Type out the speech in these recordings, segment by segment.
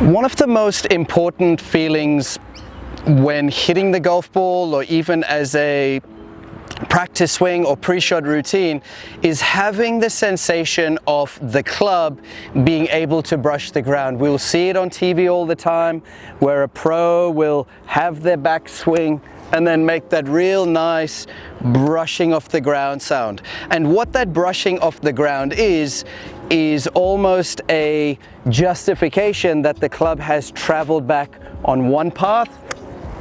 One of the most important feelings when hitting the golf ball, or even as a practice swing or pre-shot routine, is having the sensation of the club being able to brush the ground. We'll see it on TV all the time, where a pro will have their backswing and then make that real nice brushing off the ground sound. And what that brushing off the ground is almost a justification that the club has traveled back on one path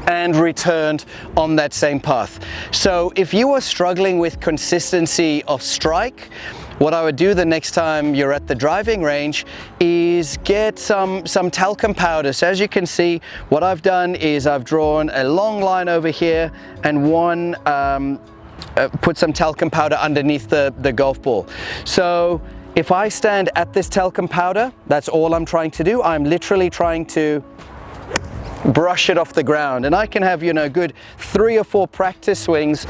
and returned on that same path. So if you are struggling with consistency of strike, what I would do the next time you're at the driving range is get some talcum powder. So as you can see, what I've done is I've drawn a long line over here and put some talcum powder underneath the golf ball. So if I stand at this talcum powder, that's all I'm trying to do. I'm literally trying to brush it off the ground, and I can have, good 3 or 4 practice swings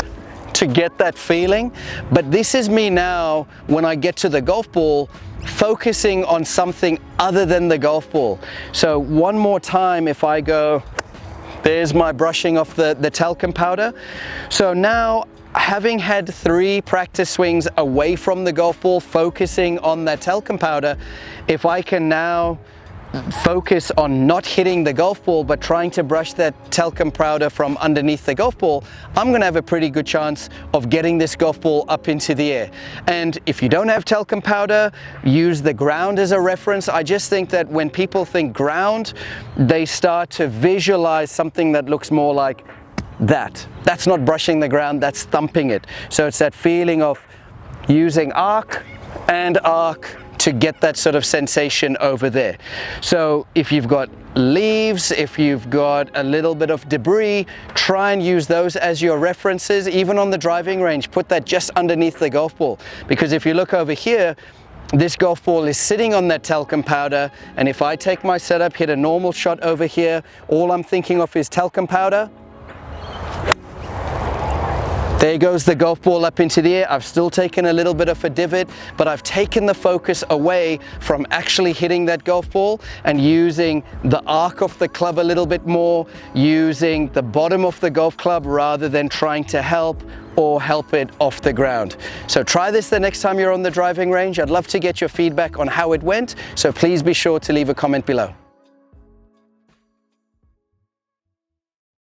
to get that feeling. But this is me now, when I get to the golf ball, focusing on something other than the golf ball. So one more time, if I go, there's my brushing off the talcum powder. So now, having had 3 practice swings away from the golf ball, focusing on that talcum powder, if I can now focus on not hitting the golf ball but trying to brush that talcum powder from underneath the golf ball, I'm going to have a pretty good chance of getting this golf ball up into the air. And if you don't have talcum powder, use the ground as a reference. I just think that when people think ground, they start to visualize something that looks more like that. That's not brushing the ground, that's thumping it. So it's that feeling of using arc and arc to get that sort of sensation over there. So if you've got leaves, if you've got a little bit of debris, try and use those as your references. Even on the driving range, put that just underneath the golf ball, because if you look over here, this golf ball is sitting on that talcum powder, and if I take my setup, hit a normal shot over here, all I'm thinking of is talcum powder. There goes the golf ball up into the air. I've still taken a little bit of a divot, but I've taken the focus away from actually hitting that golf ball and using the arc of the club a little bit more, using the bottom of the golf club rather than trying to help it off the ground. So try this the next time you're on the driving range. I'd love to get your feedback on how it went, so please be sure to leave a comment below.